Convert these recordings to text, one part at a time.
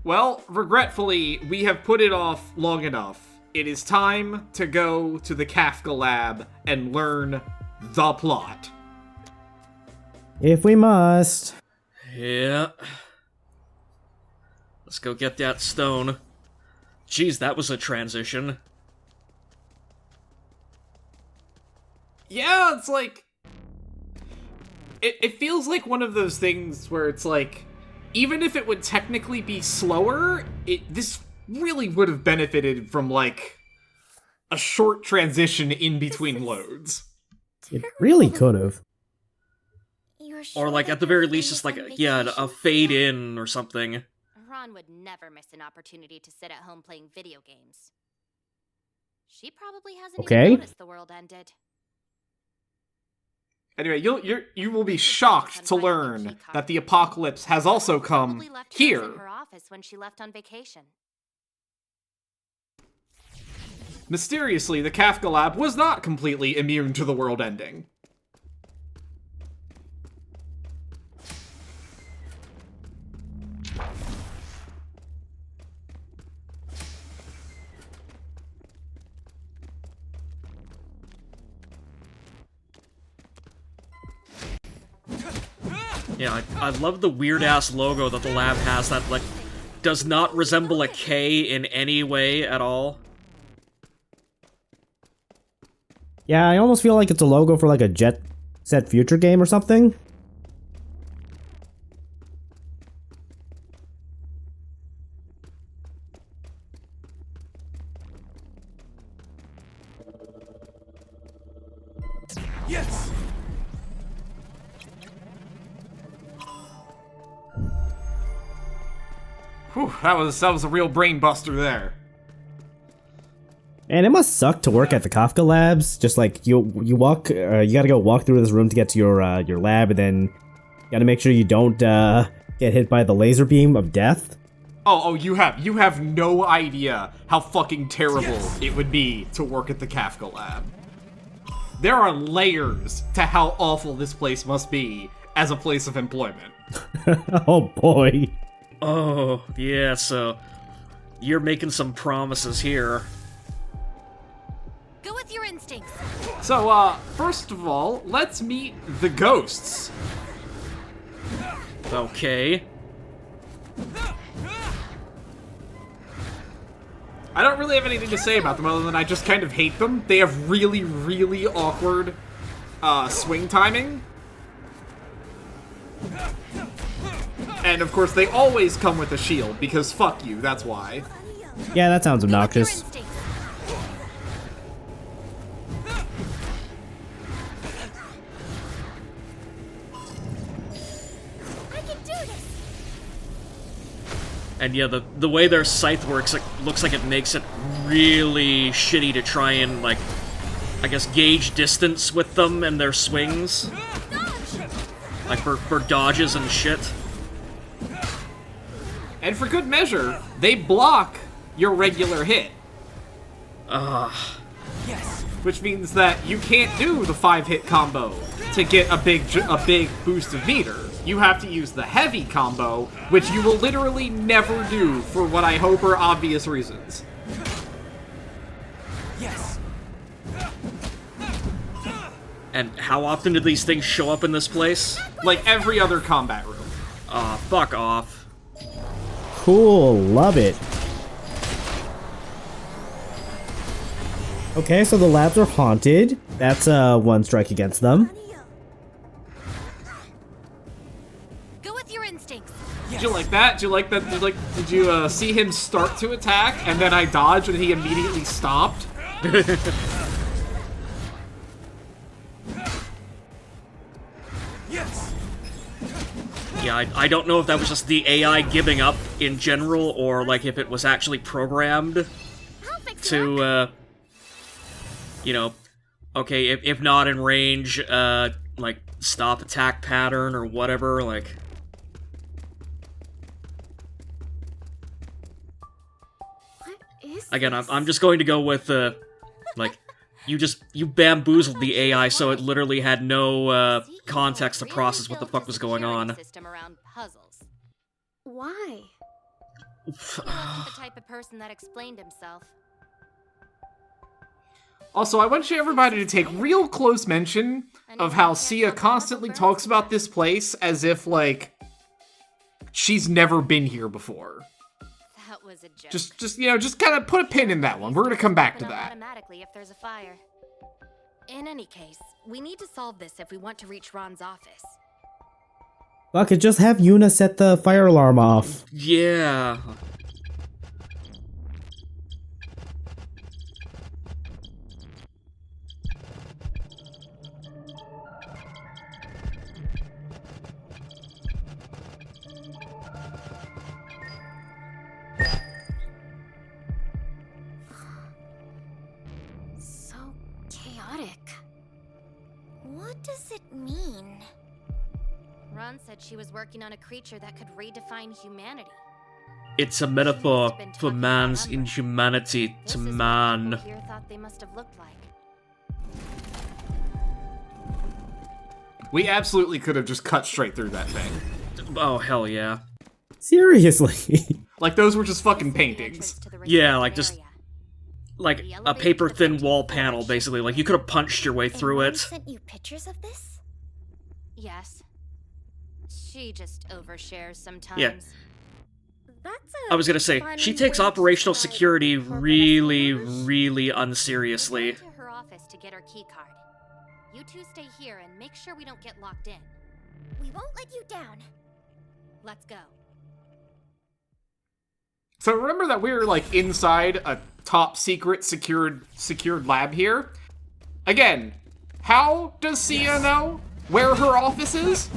Well, regretfully, we have put it off long enough. It is time to go to the Kafka lab and learn the plot. If we must. Yeah. Let's go get that stone. Jeez, that was a transition. Yeah, it's like... It feels like one of those things where it's like, even if it would technically be slower, this really would have benefited from, like, a short transition in between loads. It really could have. Or, like, at the very least, just like, a fade in or something. Ron would never miss an opportunity to sit at home playing video games. She probably hasn't even noticed the world ended. Anyway, you will be shocked to learn that the apocalypse has also come here. In her office when she left on vacation. Mysteriously, the Kafka lab was not completely immune to the world ending. Yeah, I love the weird-ass logo that the lab has that, like, does not resemble a K in any way at all. Yeah, I almost feel like it's a logo for like a Jet Set Future game or something. Yes! Whew, that was a real brain buster there. And it must suck to work at the Kafka labs. Just like you walk, you gotta go walk through this room to get to your lab, and then you gotta make sure you don't get hit by the laser beam of death. Oh, you have no idea how fucking terrible it would be to work at the Kafka lab. There are layers to how awful this place must be as a place of employment. Oh boy. Oh, yeah, so you're making some promises here. Go with your instincts. So, first of all, let's meet the ghosts. Okay. I don't really have anything to say about them other than I just kind of hate them. They have really, really awkward swing timing. And of course, they always come with a shield, because fuck you, that's why. Yeah, that sounds obnoxious. And yeah, the way their scythe works, it looks like it makes it really shitty to try and, like, I guess gauge distance with them and their swings. Like for dodges and shit. And for good measure, they block your regular hit. Yes. Which means that you can't do the 5-hit combo to get a big boost of meter. You have to use the heavy combo, which you will literally never do for what I hope are obvious reasons. Yes. And how often do these things show up in this place? Like every other combat room. Aw, fuck off. Cool, love it. Okay, so the labs are haunted. That's one strike against them. Go with your instincts. Did you like that? Did you like that? Did you see him start to attack and then I dodged and he immediately stopped? Yes. Yeah, I don't know if that was just the AI giving up in general, or like if it was actually programmed to, you know, okay, if not in range, like stop attack pattern or whatever, like. What is Again, I'm just going to go with, like, you bamboozled the AI so it literally had no, context to process what the fuck was going on. Why? He wasn't the type of person that explained himself. Also, I want everybody to take real close mention of how Sia constantly talks about this place as if, like, she's never been here before. That was a joke. Just kind of put a pin in that one. We're gonna come back to that. Automatically if there's a fire. In any case, we need to solve this if we want to reach Ron's office. Fuck it, just have Yuna set the fire alarm off. Yeah. What does it mean? Ron said she was working on a creature that could redefine humanity. It's a metaphor for man's inhumanity to man. This is what people here thought they must have looked like. We absolutely could have just cut straight through that thing. Oh, hell yeah. Seriously. Like, those were just fucking paintings. Yeah, like, just... like, a paper-thin wall panel, basically. Like, you could have punched your way through it. Sent you pictures of this? Yes. She just overshares sometimes. Yeah. I was gonna say, she takes operational security really, really unseriously. We're going to her office to get her key card. You two stay here and make sure we don't get locked in. We won't let you down. Let's go. So remember that we're, like, inside a top-secret secured lab here? Again, how does Sia know where her office is?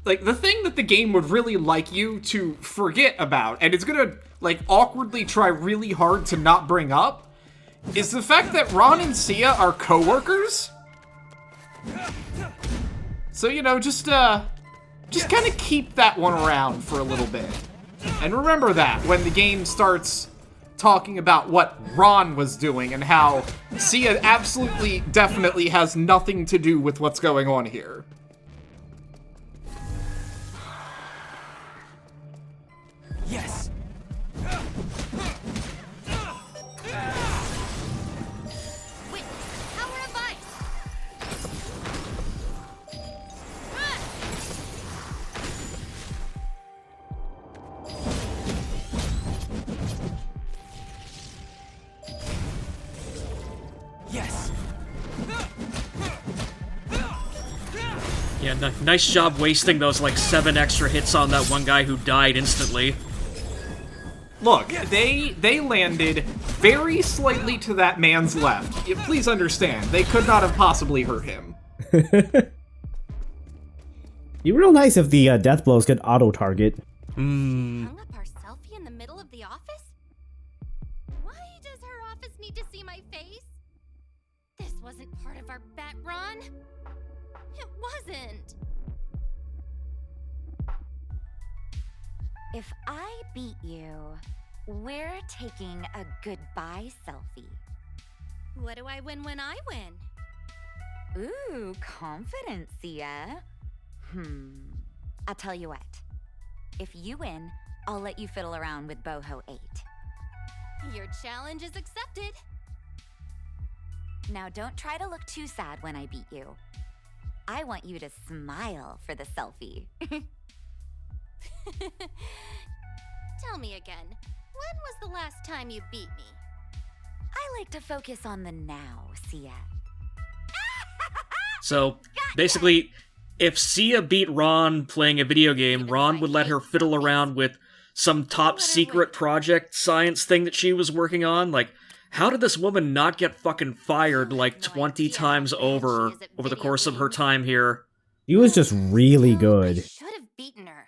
Like, the thing that the game would really like you to forget about, and it's gonna, like, awkwardly try really hard to not bring up, is the fact that Ron and Sia are coworkers. So, you know, just kind of keep that one around for a little bit. And remember that when the game starts talking about what Ron was doing and how Sia absolutely, definitely has nothing to do with what's going on here. Yes. Witness, power of ice. Yes. Yeah, nice job wasting those, like, 7 extra hits on that one guy who died instantly. Look, they landed very slightly to that man's left. Please understand, they could not have possibly hurt him. It'd be real nice if the death blows could auto-target. Hung up our selfie in the middle of the office? Why does her office need to see my face? This wasn't part of our bet, Ron. It wasn't. If I beat you, we're taking a goodbye selfie. What do I win when I win? Ooh, confidence, Sia. I'll tell you what. If you win, I'll let you fiddle around with Boho 8. Your challenge is accepted. Now don't try to look too sad when I beat you. I want you to smile for the selfie. Tell me again, when was the last time you beat me? I like to focus on the now, Sia. So, basically, if Sia beat Ron playing a video game, Ron would let her fiddle around with some top-secret project science thing that she was working on. Like, how did this woman not get fucking fired, like, 20 times over the course of her time here? He was just really I good. should have beaten her.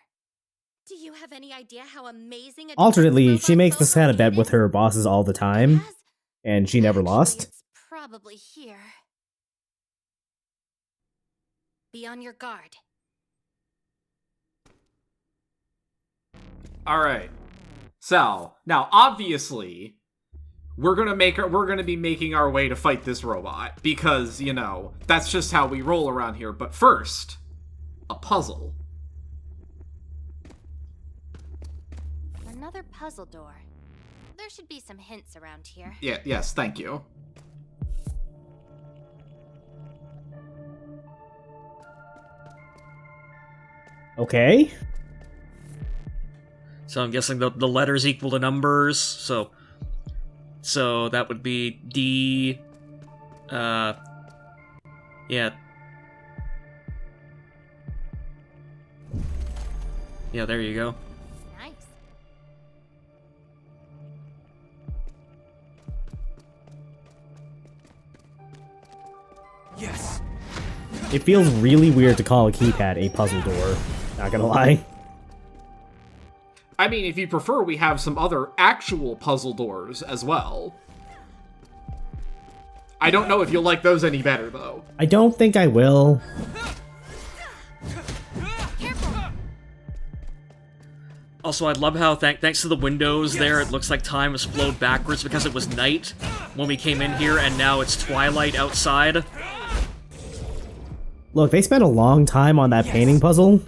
Do you have any idea how amazing a Alternately, defense she robot makes this kind of Boho bet 8 with is? her bosses all the time, Has- and she never Actually, lost. It's probably here. Be on your guard. Alright. So, now, obviously, we're gonna be making our way to fight this robot, because, you know, that's just how we roll around here. But first, a puzzle. Another puzzle door. There should be some hints around here. Yeah, yes, thank you. Okay. So I'm guessing the letters equal to numbers, so that would be D, yeah. Yeah, there you go. Nice. Yes. It feels really weird to call a keypad a puzzle door. Not gonna lie. I mean, if you prefer, we have some other actual puzzle doors as well. I don't know if you'll like those any better, though. I don't think I will. Also, I love how, thanks to the windows there, it looks like time has flowed backwards because it was night when we came in here, and now it's twilight outside. Look, they spent a long time on that painting puzzle.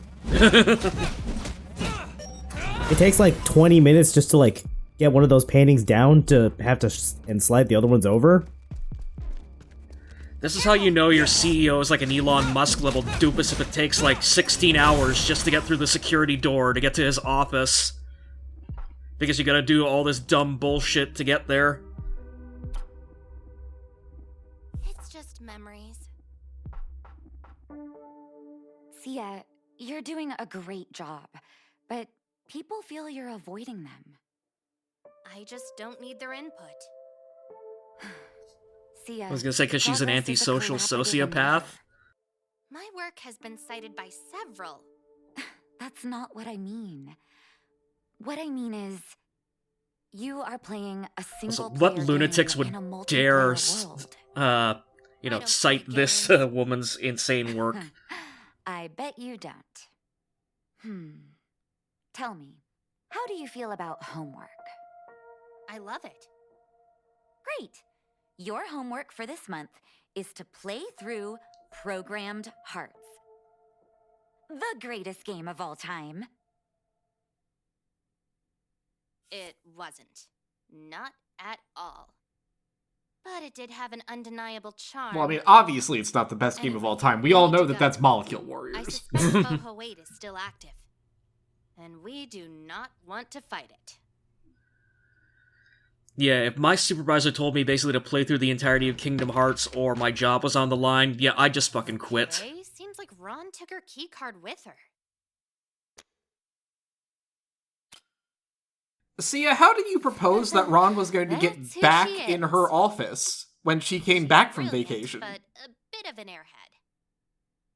It takes like 20 minutes just to like get one of those paintings down to have to and slide the other ones over. This is how you know your CEO is like an Elon Musk level doofus if it takes like 16 hours just to get through the security door to get to his office. Because you gotta do all this dumb bullshit to get there. It's just memories. Sia, you're doing a great job, but people feel you're avoiding them. I just don't need their input. Sia, I was gonna say because she's an progress is a antisocial collaborative endeavor. sociopath. My work has been cited by several. That's not what I mean. What I mean is, you are playing a single What player lunatics game would in a multiplayer dare, world. you I know, don't cite play this games. woman's insane work? I bet you don't. Tell me, how do you feel about homework? I love it. Great. Your homework for this month is to play through Programmed Hearts. The greatest game of all time. It wasn't. Not at all. But it did have an undeniable charm. Well, I mean, obviously it's not the best game of all time. We all know that that's Molecule I Warriors. suspect Boho 8 is still active. And we do not want to fight it. Yeah, if my supervisor told me basically to play through the entirety of Kingdom Hearts or my job was on the line, yeah, I'd just fucking quit. Okay, seems like Ron took her keycard with her. Sia, how do you propose that Ron was going to That's get who back she in is. her office when she came back from Brilliant, vacation? But a bit of an airhead.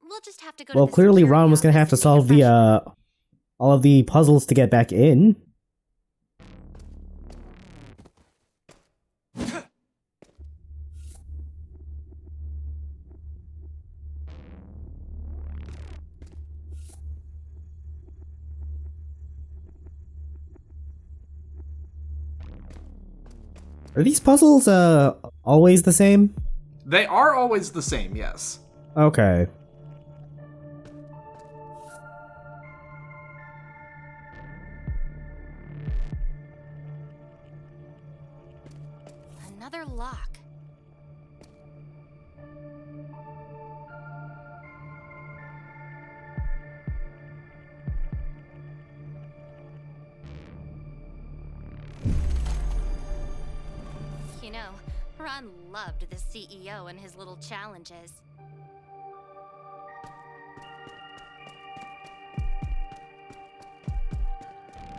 We'll just have to go Well, to the clearly security Ron was gonna have to office and solve make a the fresh all of the puzzles to get back in. Are these puzzles always the same? They are always the same, yes. Okay. Another lock. You know, Ron loved the CEO and his little challenges.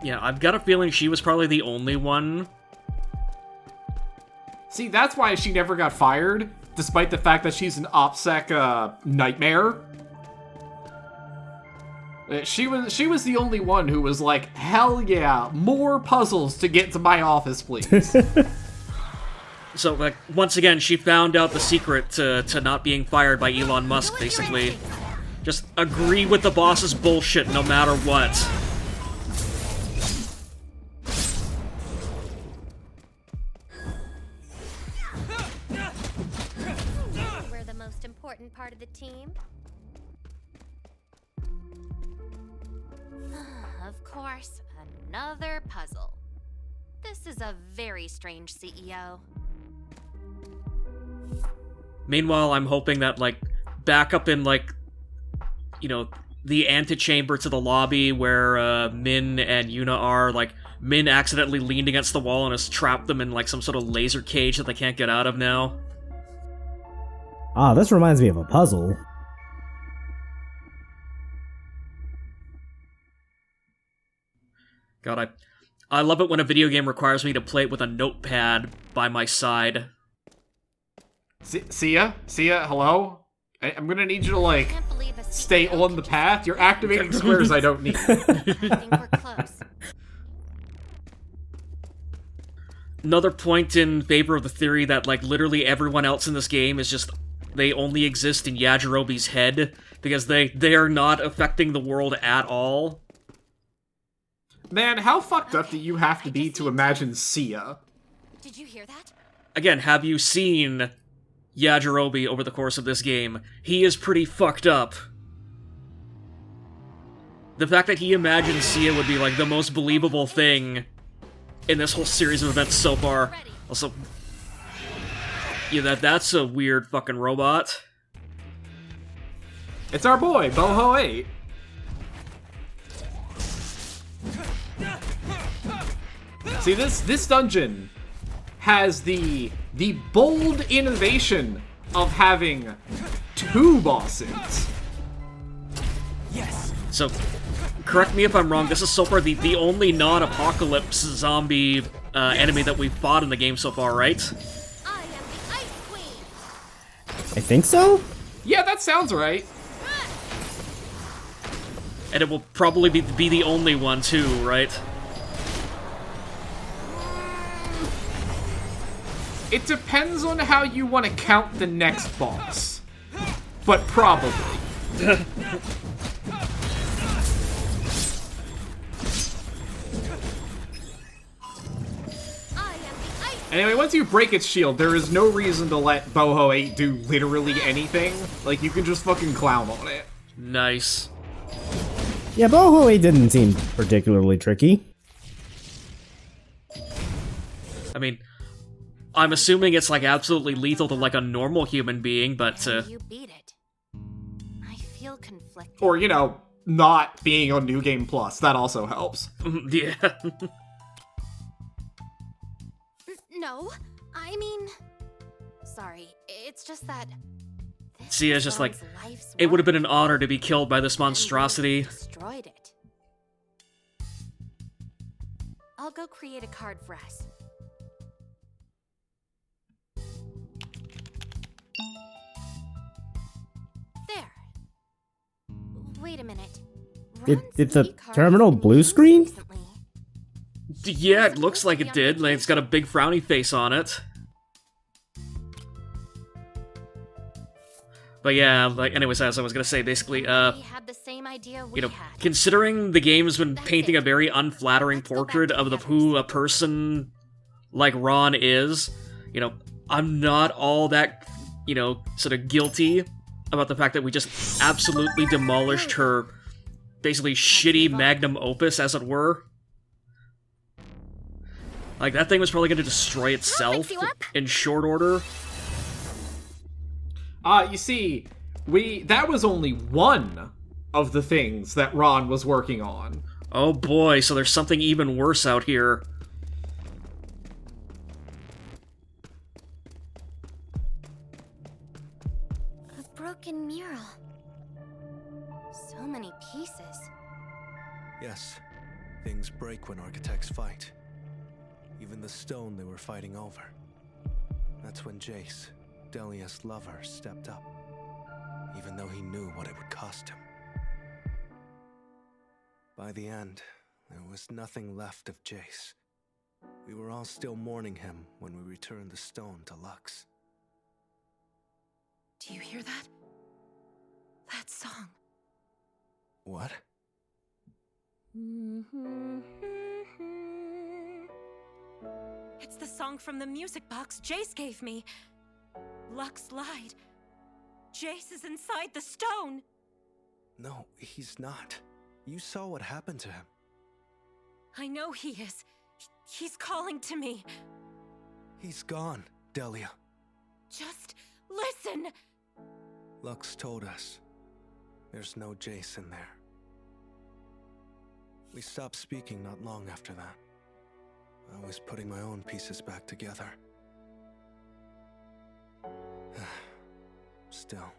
Yeah, I've got a feeling she was probably the only one. See, that's why she never got fired, despite the fact that she's an OPSEC nightmare. She was the only one who was like, hell yeah, more puzzles to get to my office, please. So, like, once again, she found out the secret to not being fired by Elon Musk, basically. Just agree with the boss's bullshit no matter what. We're the most important part of the team. Of course, another puzzle. This is a very strange CEO. Meanwhile, I'm hoping that, like, back up in, like, you know, the antechamber to the lobby where Min and Yuna are, like, Min accidentally leaned against the wall and has trapped them in, like, some sort of laser cage that they can't get out of now. Ah, this reminds me of a puzzle. God, I love it when a video game requires me to play it with a notepad by my side. Sia, hello? I'm gonna need you to, like, Can't believe a stay CEO on the can path. You're activating squares I don't need. I think we're close. Another point in favor of the theory that, like, literally everyone else in this game is just... they only exist in Yajirobe's head, because they are not affecting the world at all. Man, how fucked up do you have to be to imagine Sia? Did you hear that? Again, have you seen Yajirobe over the course of this game? He is pretty fucked up. The fact that he imagined Sia would be, like, the most believable thing in this whole series of events so far. Also, yeah, that's a weird fucking robot. It's our boy, Boho 8. See, this dungeon has the bold innovation of having 2 bosses. Yes. So, correct me if I'm wrong, this is so far the only non-apocalypse zombie enemy that we've fought in the game so far, right? I am the Ice Queen. I think so? Yeah, that sounds right. And it will probably be the only one too, right? It depends on how you want to count the next boss. But probably. Anyway, once you break its shield, there is no reason to let Boho 8 do literally anything. Like, you can just fucking clown on it. Nice. Yeah, Boho didn't seem particularly tricky. I mean, I'm assuming it's, like, absolutely lethal to, like, a normal human being, but, You beat it. I feel conflicted. Or, you know, not being on New Game Plus. That also helps. yeah. No, I mean... Sorry, it's just that... Sia's just like, it would have been an honor to be killed by this monstrosity. Destroyed it. I'll go create a card for us. There. Wait a minute. Did Ron's the ID card terminal has been blue used screen? recently. Yeah, it looks like it did. Like, it's got a big frowny face on it. But yeah, like, anyways, as I was gonna say, basically, We had the same idea we you know, had. considering the game has been painting a very unflattering portrait of who a person like Ron is, you know, I'm not all that, you know, sort of guilty about the fact that we just absolutely demolished her, basically shitty magnum opus, as it were. Like, that thing was probably gonna destroy itself in short order. You see, that was only one of the things that Ron was working on. Oh boy, so there's something even worse out here. A broken mural. So many pieces. Yes. Things break when architects fight. Even the stone they were fighting over. That's when Jace, Delia's lover, stepped up. Even though he knew what it would cost him. By the end, there was nothing left of Jace. We were all still mourning him when we returned the stone to Lux. Do you hear that? That song. What? It's the song from the music box Jace gave me. Lux lied. Jace is inside the stone. No, he's not. You saw what happened to him. I know he is. He's calling to me. He's gone, Delia. Just listen. Lux told us there's no Jace in there. We stopped speaking not long after that. I was putting my own pieces back together. Still,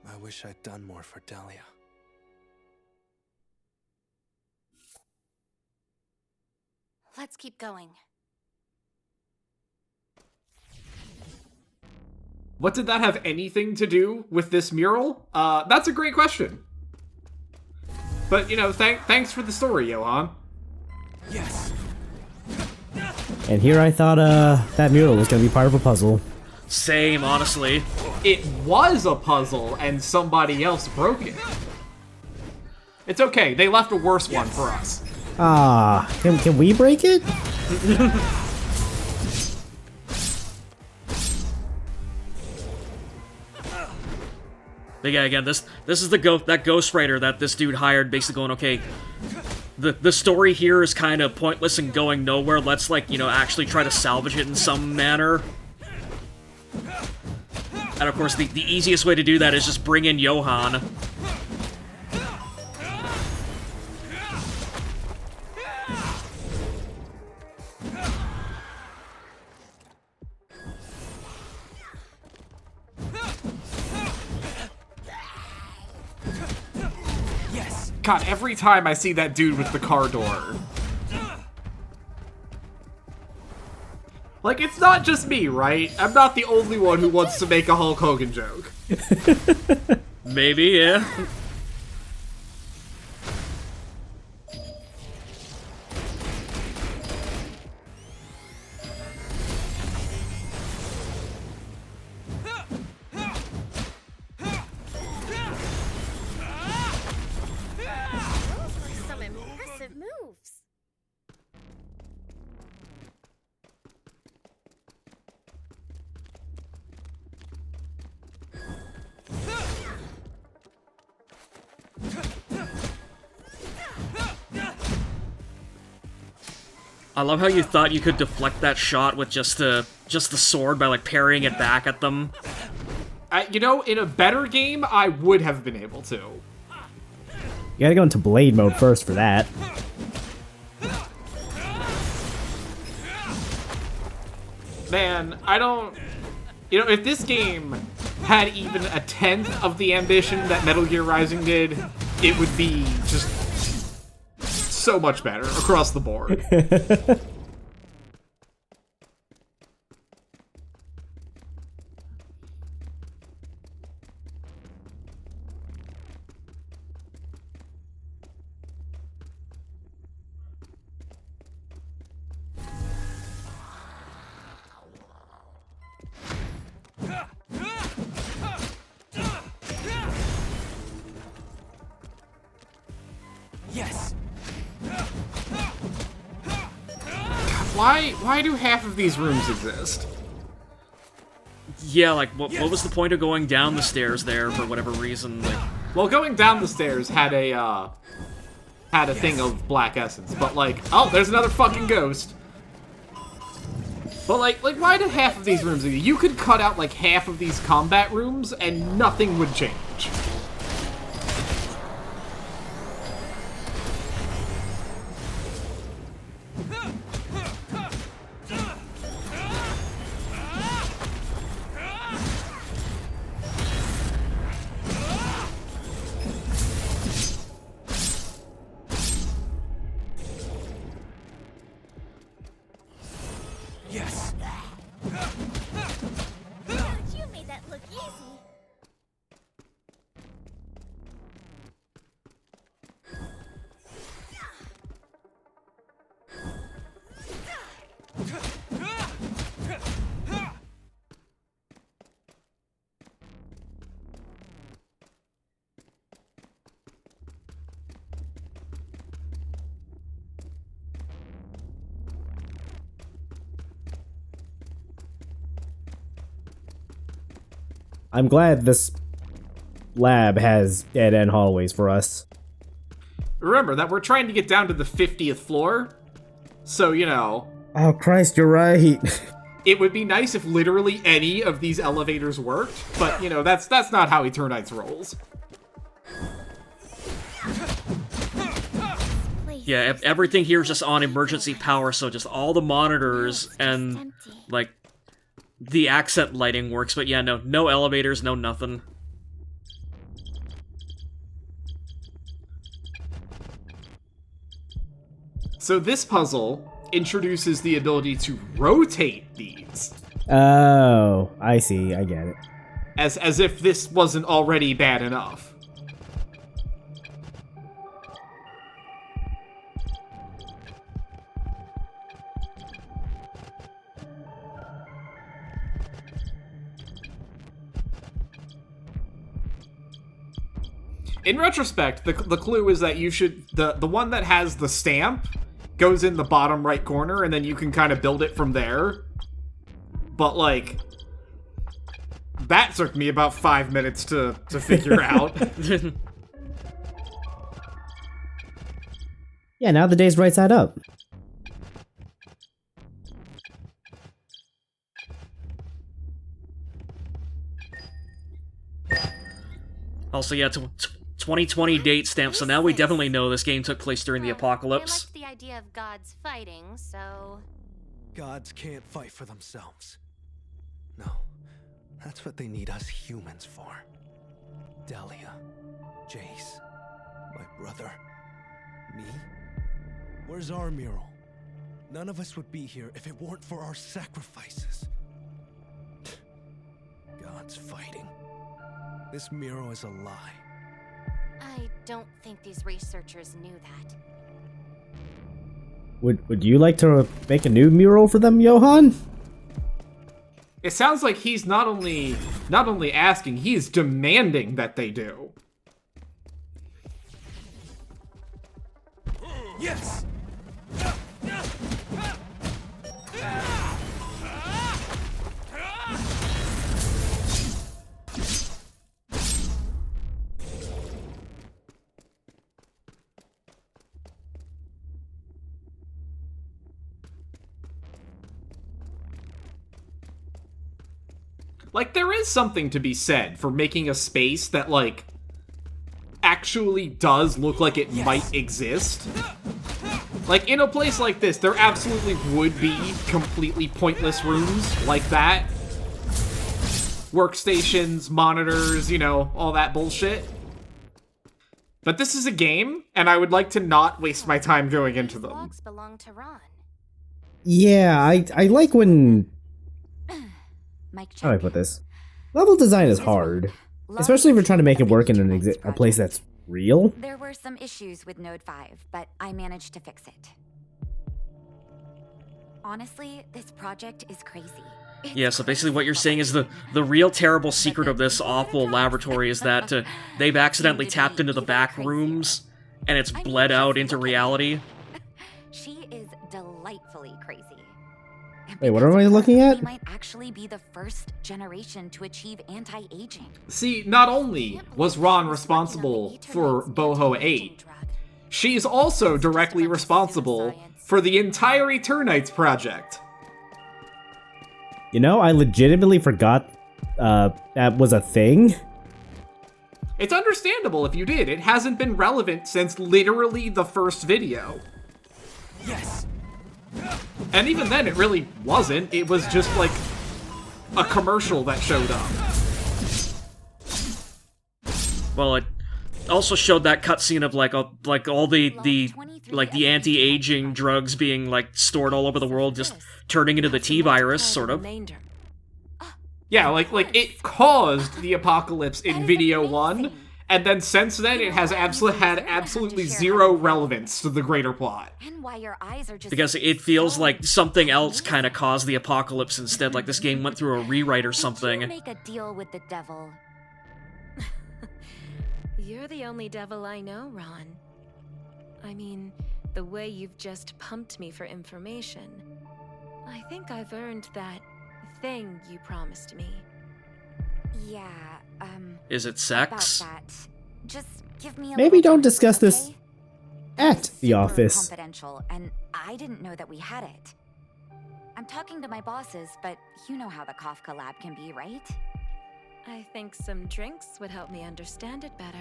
I wish I'd done more for Delia. Let's keep going. What did that have anything to do with this mural? That's a great question. But, you know, thanks for the story, Johan. Yes. And here I thought that mural was gonna be part of a puzzle. Same, honestly. It was a puzzle, and somebody else broke it. It's okay, they left a worse one for us. Ah, can we break it? But yeah, again, this is that ghostwriter that this dude hired, basically going, okay, the story here is kind of pointless and going nowhere. Let's, like, you know, actually try to salvage it in some manner. And of course, the easiest way to do that is just bring in Johan. God, every time I see that dude with the car door. Like, it's not just me, right? I'm not the only one who wants to make a Hulk Hogan joke. Maybe, yeah. Some impressive moves. I love how you thought you could deflect that shot with just the sword by, like, parrying it back at them. You know, in a better game, I would have been able to. You gotta go into blade mode first for that. Man, I don't... You know, if this game had even a tenth of the ambition that Metal Gear Rising did, it would be just so much better across the board. Yes. Why do half of these rooms exist? Yeah, like, what was the point of going down the stairs there for whatever reason? Like, Well, going down the stairs had a thing of black essence, but like, oh, there's another fucking ghost. But like why did half of these rooms exist? You could cut out like half of these combat rooms and nothing would change. Yes. You made that look easy. I'm glad this lab has dead-end hallways for us. Remember that we're trying to get down to the 50th floor, so, you know... Oh, Christ, you're right. It would be nice if literally any of these elevators worked, but, you know, that's not how Eternights rolls. Yeah, everything here is just on emergency power, so just all the monitors and, like, the accent lighting works, but yeah, no elevators, no nothing. So this puzzle introduces the ability to rotate these. Oh, I see. I get it. As if this wasn't already bad enough. In retrospect, the clue is that you should... The one that has the stamp goes in the bottom right corner, and then you can kind of build it from there. But, like... That took me about 5 minutes to figure out. Yeah, now the day's right side up. Also, yeah, 2020 date stamp, so now we definitely know this game took place during the apocalypse. I liked the idea of gods fighting, so... Gods can't fight for themselves. No, that's what they need us humans for. Delia, Jace, my brother, me. Where's our mural? None of us would be here if it weren't for our sacrifices. Gods fighting. This mural is a lie. I don't think these researchers knew that. Would you like to make a new mural for them, Johan? It sounds like he's not only asking, he's demanding that they do. Yes! Like, there is something to be said for making a space that, like, actually does look like it might exist. Like, in a place like this, there absolutely would be completely pointless rooms like that. Workstations, monitors, you know, all that bullshit. But this is a game, and I would like to not waste my time going into them. Logs belong to Ron. Yeah, I like when... Mic check. How do I put this? Level design is hard. Especially if you're trying to make it work in a place that's real. There were some issues with Node 5, but I managed to fix it. Honestly, this project is crazy. Yeah, so basically what you're saying is the real terrible secret of this awful laboratory is that they've accidentally tapped into the back rooms, and it's bled out into reality. She is delightfully crazy. And Wait, what because am I of her, looking at? We might actually be the first generation to achieve anti-aging. See, not only was Ron responsible for Boho 8, she's also directly responsible for the entire Eternights project. You know, I legitimately forgot that was a thing. It's understandable if you did. It hasn't been relevant since literally the first video. Yes! And even then, it really wasn't. It was just, like, a commercial that showed up. Well, it also showed that cutscene of like all the anti-aging drugs being like stored all over the world, just turning into the T-virus, sort of. Yeah, like it caused the apocalypse in video 1, and then since then it has absolutely zero relevance to the greater plot. And why your eyes are just Because it feels like something else kind of caused the apocalypse instead, like this game went through a rewrite or Did you something. make a deal with the devil? You're the only devil I know, Ron. I mean, the way you've just pumped me for information. I think I've earned that thing you promised me. Yeah, Is it about sex? that. Just give me a Maybe little don't time, discuss this okay? at the Super office. confidential, and I didn't know that we had it. I'm talking to my bosses, but you know how the Kafka lab can be, right? I think some drinks would help me understand it better.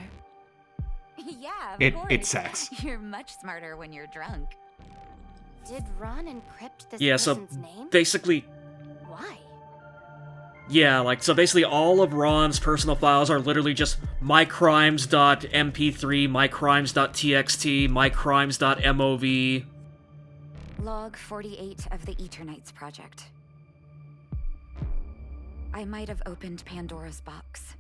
Yeah, of course. It's sex. You're much smarter when you're drunk. Did Ron encrypt this Yeah, so person's name? basically, Why? yeah, like, so basically all of Ron's personal files are literally just mycrimes.mp3, mycrimes.txt, mycrimes.mov. Log 48 of the Eternights project. I might have opened Pandora's box.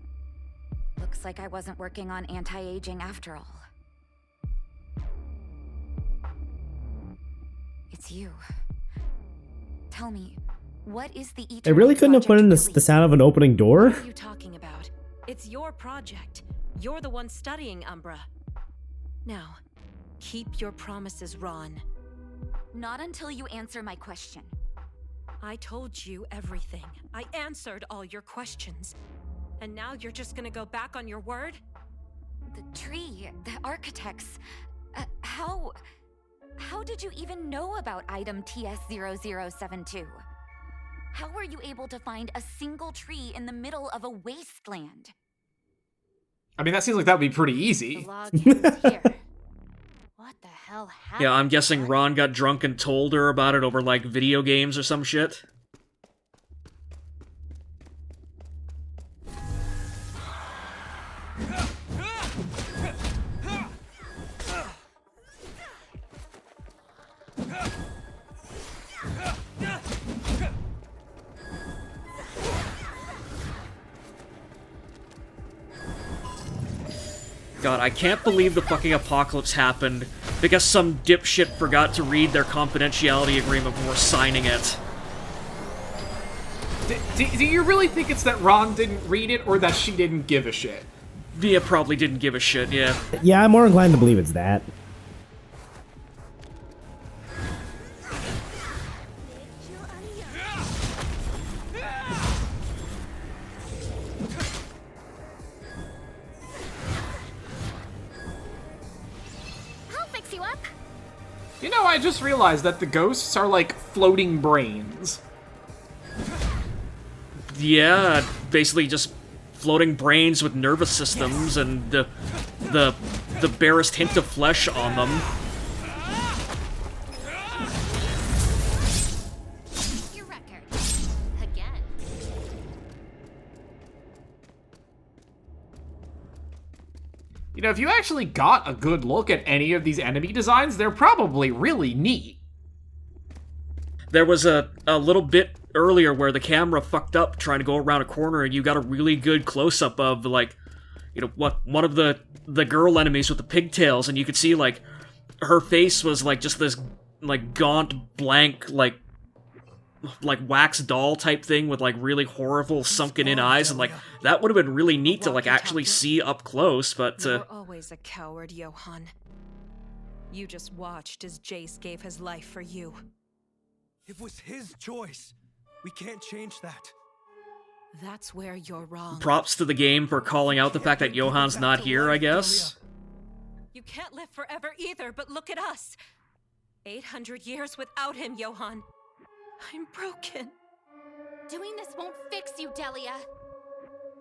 Looks like I wasn't working on anti-aging after all. It's you. Tell me, what is the Eternights I really couldn't have put in project the sound of an opening door. What are you talking about? It's your project. You're the one studying Umbra. Now, keep your promises, Ron. Not until you answer my question. I told you everything. I answered all your questions. And now you're just gonna go back on your word? The tree, the architects. How did you even know about item TS0072? How were you able to find a single tree in the middle of a wasteland? I mean, that seems like that would be pretty easy. The log ends here. What the hell happened? Yeah, I'm guessing Ron got drunk and told her about it over, like, video games or some shit. God, I can't believe the fucking apocalypse happened because some dipshit forgot to read their confidentiality agreement before signing it. Do you really think it's that Ron didn't read it, or that she didn't give a shit? Via probably didn't give a shit, yeah. Yeah, I'm more inclined to believe it's that. I'll fix you up. You know, I just realized that the ghosts are like floating brains. Yeah, basically just floating brains with nervous systems and the barest hint of flesh on them. Your record. Again. You know, if you actually got a good look at any of these enemy designs, they're probably really neat. There was a little bit earlier where the camera fucked up trying to go around a corner and you got a really good close-up of, like, you know, one of the girl enemies with the pigtails, and you could see, like, her face was, like, just this, like, gaunt, blank, like wax doll type thing with, like, really horrible sunken-in eyes, and, like, that would have been really neat to, like, actually see up close, but, You're always a coward, Johann. You just watched as Jace gave his life for you. It was his choice. We can't change that. That's where you're wrong. props to the game for calling out the fact that Johann's not here, I guess. You can't live forever either, but look at us. 800 years without him, Johann. I'm broken. Doing this won't fix you, Delia.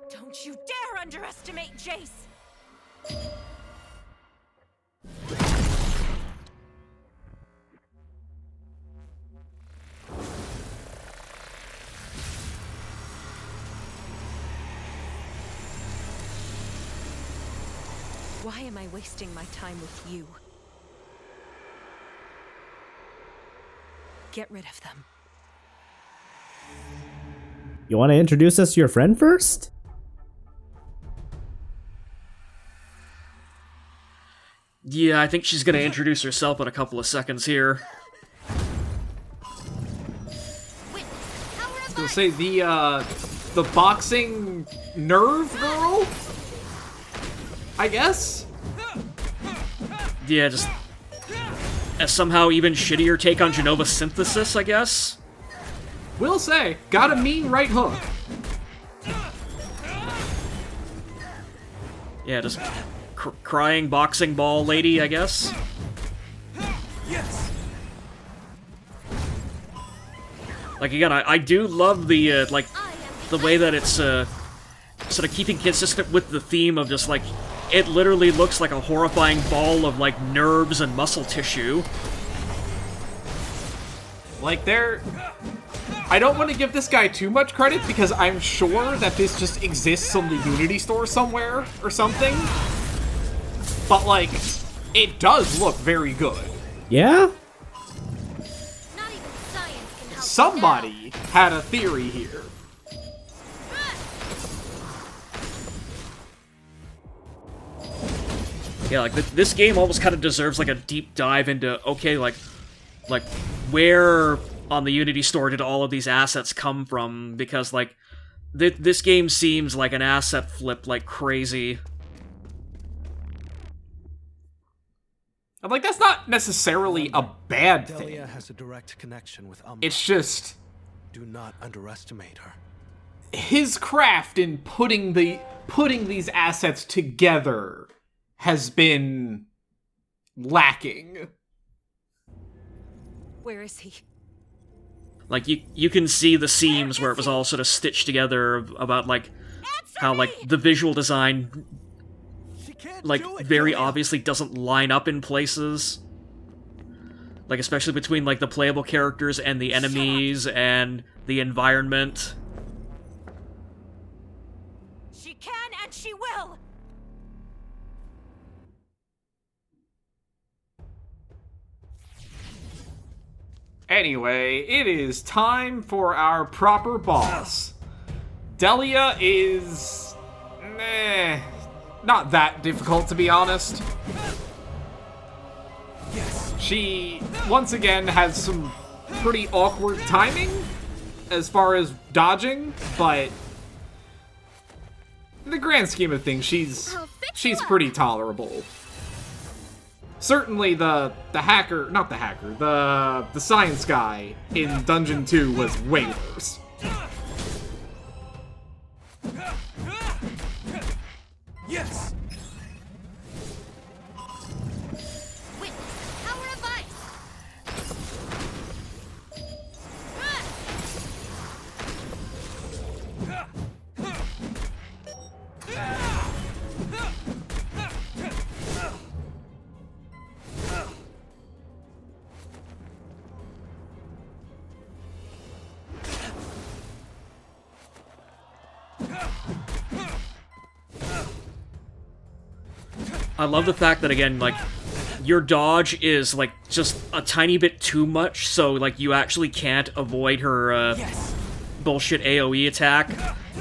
Don't you dare underestimate Jace! Why am I wasting my time with you? Get rid of them. You want to introduce us to your friend first? Yeah, I think she's gonna introduce herself in a couple of seconds here. I was gonna say, the boxing nerve girl? I guess? Yeah, just a somehow even shittier take on Genova Synthesis, I guess? Will say, got a mean right hook. Yeah, just crying boxing ball lady, I guess? Like, again, I do love the, like, the way that it's, sort of keeping consistent with the theme of just, like, it literally looks like a horrifying ball of, like, nerves and muscle tissue. Like, I don't want to give this guy too much credit, because I'm sure that this just exists on the Unity store somewhere, or something. But, like, it does look very good. Yeah? Not even science can help. Somebody had a theory here. Yeah, like, this game almost kind of deserves, like, a deep dive into, okay, like, where on the Unity store did all of these assets come from? Because, like, this game seems like an asset flip like crazy. I'm like, that's not necessarily a bad thing. Delia has a direct connection with Umbra. It's just Do not underestimate her. his craft in putting these assets together has been lacking. Where is he? Like, you can see the seams where it was all sort of stitched together about, like, how, like, the visual design, like, very obviously doesn't line up in places. Like, especially between, like, the playable characters and the enemies and the environment. She can and she will! Anyway, it is time for our proper boss. Delia is... not that difficult, to be honest. She, once again, has some pretty awkward timing as far as dodging, but in the grand scheme of things, she's pretty tolerable. Certainly the science guy in Dungeon 2 was way worse. Yes! Witness the power of ice. I love the fact that, again, like, your dodge is, like, just a tiny bit too much, so, like, you actually can't avoid her, bullshit AoE attack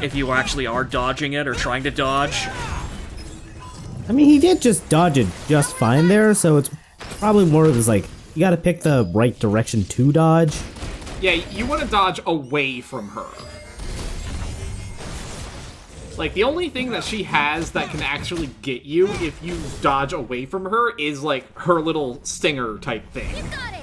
if you actually are dodging it or trying to dodge. I mean, he did just dodge it just fine there, so it's probably more of this, like, you gotta pick the right direction to dodge. Yeah, you want to dodge away from her. Like, the only thing that she has that can actually get you if you dodge away from her is, like, her little stinger type thing. You got it.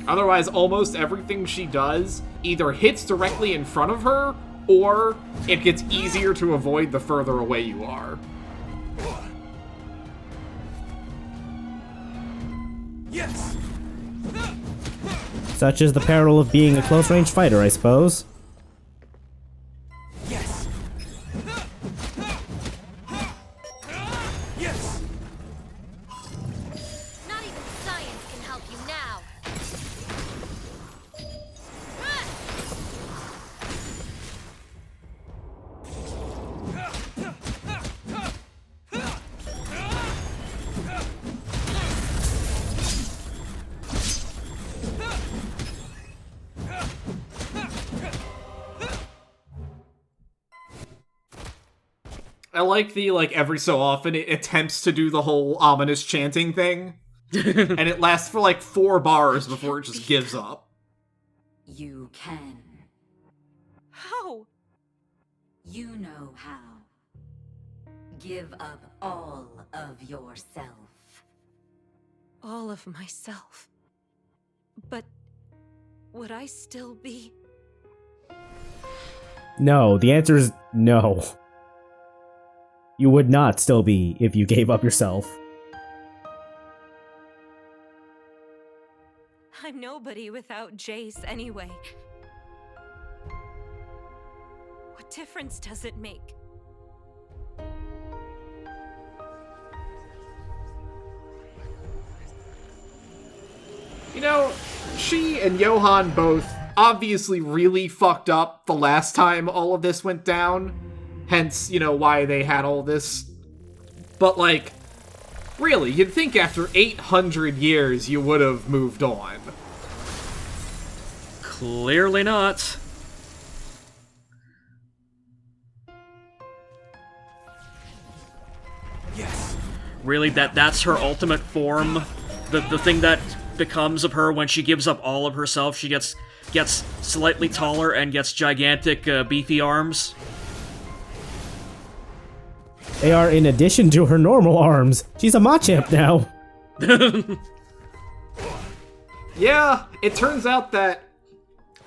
Otherwise, almost everything she does either hits directly in front of her, or it gets easier to avoid the further away you are. Yes! Such is the peril of being a close-range fighter, I suppose. Yes! Yes! Not even science can help you now. I like the, like, every so often it attempts to do the whole ominous chanting thing, and it lasts for, like, 4 bars before it just gives up. You can. How? You know how. Give up all of yourself. All of myself. But would I still be? No, the answer is no. You would not still be if you gave up yourself. I'm nobody without Jace anyway. What difference does it make? You know, she and Johan both obviously really fucked up the last time all of this went down. Hence, you know, why they had all this. But, like, really, you'd think after 800 years you would have moved on. Clearly not. Yes. Really, that's her ultimate form? The thing that becomes of her when she gives up all of herself, she gets slightly taller and gets gigantic, beefy arms? They are in addition to her normal arms. She's a Machamp now. Yeah, it turns out that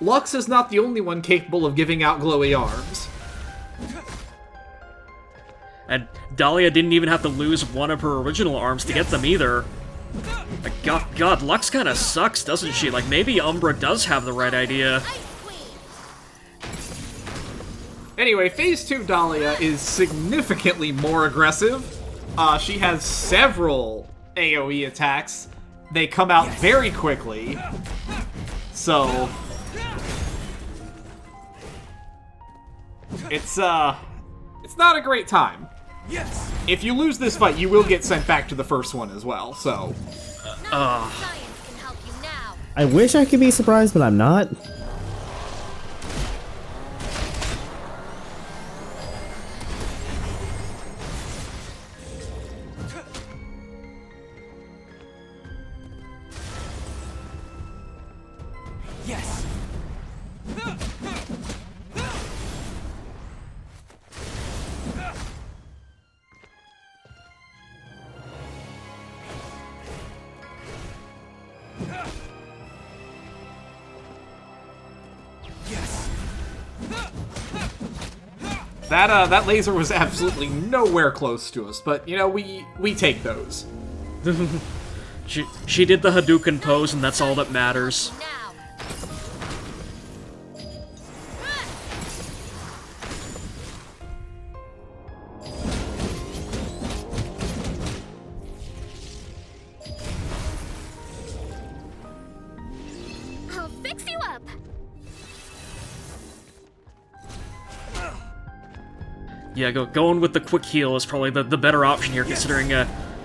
Lux is not the only one capable of giving out glowy arms. And Dahlia didn't even have to lose one of her original arms to get them either. Like, God, Lux kinda sucks, doesn't she? Like, maybe Umbra does have the right idea. Anyway, Phase 2 Dahlia is significantly more aggressive. She has several AoE attacks. They come out very quickly. So... It's not a great time. Yes. If you lose this fight, you will get sent back to the first one as well, so... I wish I could be surprised, but I'm not. Yes. That laser was absolutely nowhere close to us, but, you know, we take those. She did the Hadouken pose, and that's all that matters. I'll fix you up. Yeah, going with the quick heal is probably the better option here, considering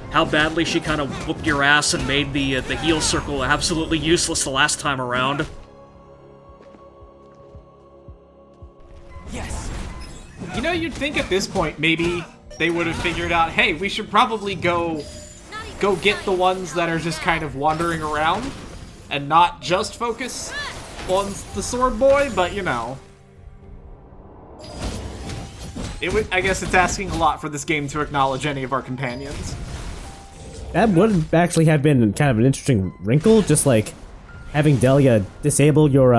how badly she kind of whooped your ass and made the heal circle absolutely useless the last time around. Yes. You know, you'd think at this point maybe they would have figured out, hey, we should probably go get the ones that are just kind of wandering around and not just focus on the sword boy, but, you know. I guess it's asking a lot for this game to acknowledge any of our companions. That would actually have been kind of an interesting wrinkle, just like having Delia disable your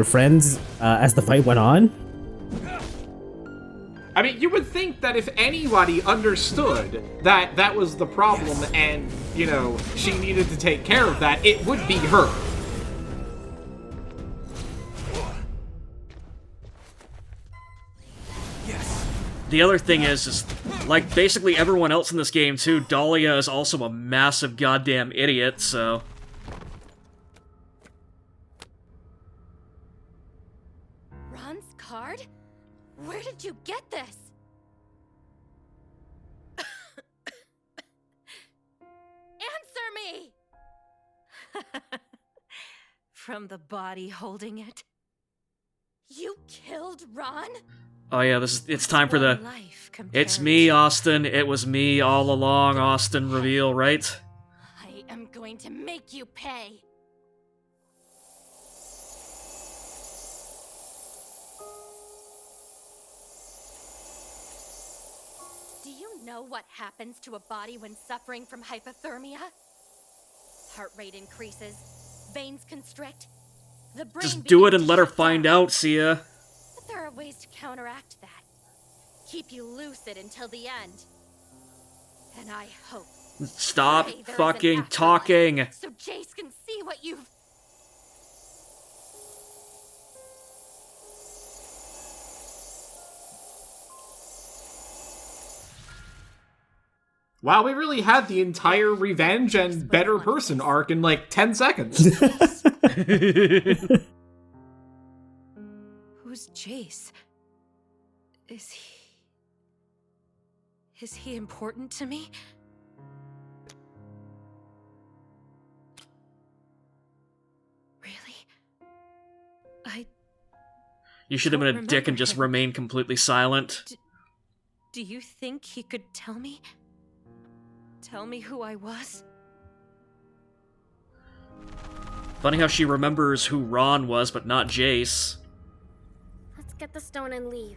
friends as the fight went on. I mean, you would think that if anybody understood that that was the problem and, you know, she needed to take care of that, it would be her. The other thing is, like, basically everyone else in this game, too, Dahlia is also a massive goddamn idiot, so... Ron's card? Where did you get this? Answer me! From the body holding it. You killed Ron? Oh yeah, it's time for the... Life It's compared me, to- Austin. It was me all along, Austin reveal, right? I am going to make you pay. Do you know what happens to a body when suffering from hypothermia? Heart rate increases, veins constrict, the brain Just do it begins and to let her shut find down. out, Sia. But there are ways to counteract that. Keep you lucid until the end. And I hope Stop Pray there is an fucking afterlife, talking! so Jace can see what you've... Wow, we really had the entire revenge and better person arc in like 10 seconds. Who's Jace? Is he important to me? Really? You should have been a Don't dick and remember just him. remain completely silent. Do you think he could tell me? Tell me who I was? Funny how she remembers who Ron was, but not Jace. Let's get the stone and leave.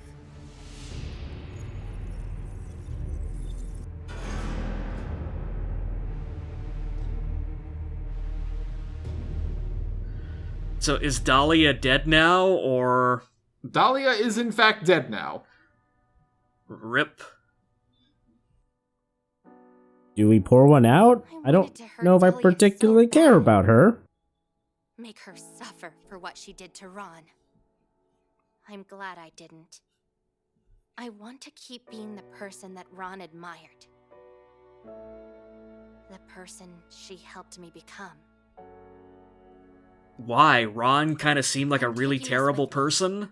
So is Dahlia dead now, or... Dahlia is in fact dead now. RIP? Do we pour one out? I don't wanted to hurt know if I Delia so particularly care bad. about her. Make her suffer for what she did to Ron. I'm glad I didn't. I want to keep being the person that Ron admired. The person she helped me become. Why? Ron kind of seemed like a really Taking this terrible with me. person?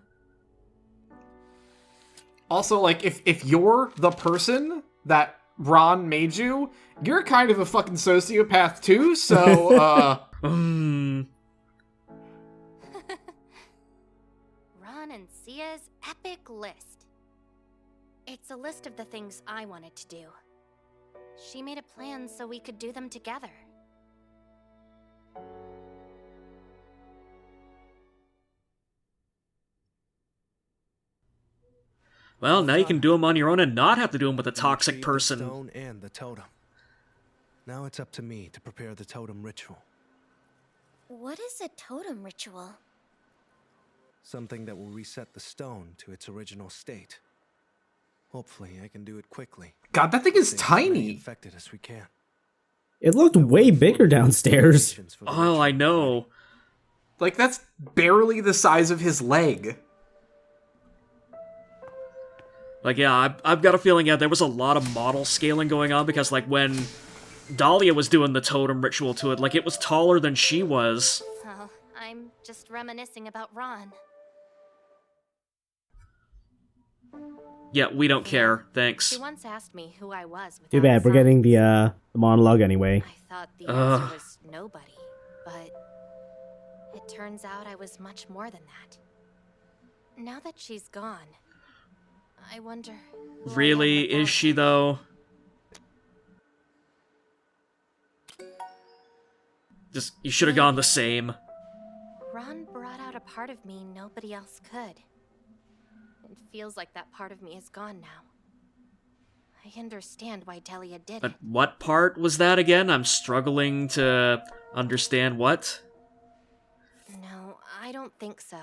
Also, like, if you're the person that Ron made you, you're kind of a fucking sociopath too, so, Hmm. Ron and Sia's epic list. It's a list of the things I wanted to do. She made a plan so we could do them together. Well, now you can do them on your own and not have to do them with a We toxic retrieved person. The stone and the totem. Now it's up to me to prepare the totem ritual. What is a totem ritual? Something that will reset the stone to its original state. Hopefully, I can do it quickly. God, that thing is Stay as many tiny. infected as we can. It looked way bigger downstairs. For the Oh, ritual I know. Like, that's barely the size of his leg. Like, yeah, I've got a feeling, yeah, there was a lot of model scaling going on, because, like, when Dahlia was doing the totem ritual to it, like, it was taller than she was. Oh, I'm just reminiscing about Ron. Yeah, we don't care, thanks. She once asked me who I was. Too without bad, we're getting signs. the monologue anyway. I thought the Ugh. answer was nobody, but it turns out I was much more than that. Now that she's gone, I wonder. who I am Really? without Is she, her. though? Just, you should have gone the same. Ron brought out a part of me nobody else could. It feels like that part of me is gone now. I understand why Delia did But it. what part was that again? I'm struggling to understand what? No, I don't think so.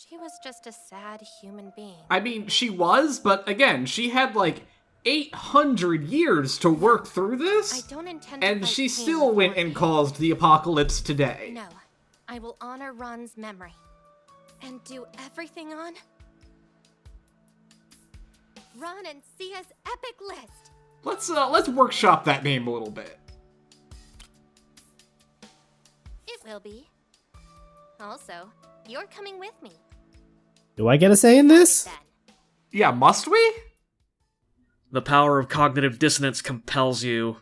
She was just a sad human being. I mean, she was, but again, she had like 800 years to work through I this, don't intend to and fight she pain still with went more and pain. caused the apocalypse today. No, I will honor Ron's memory. And do everything on Ron and Sia's epic list. Let's workshop that name a little bit. It will be. Also, you're coming with me. Do I get a say in this? Then. Yeah, must we? The power of cognitive dissonance compels you.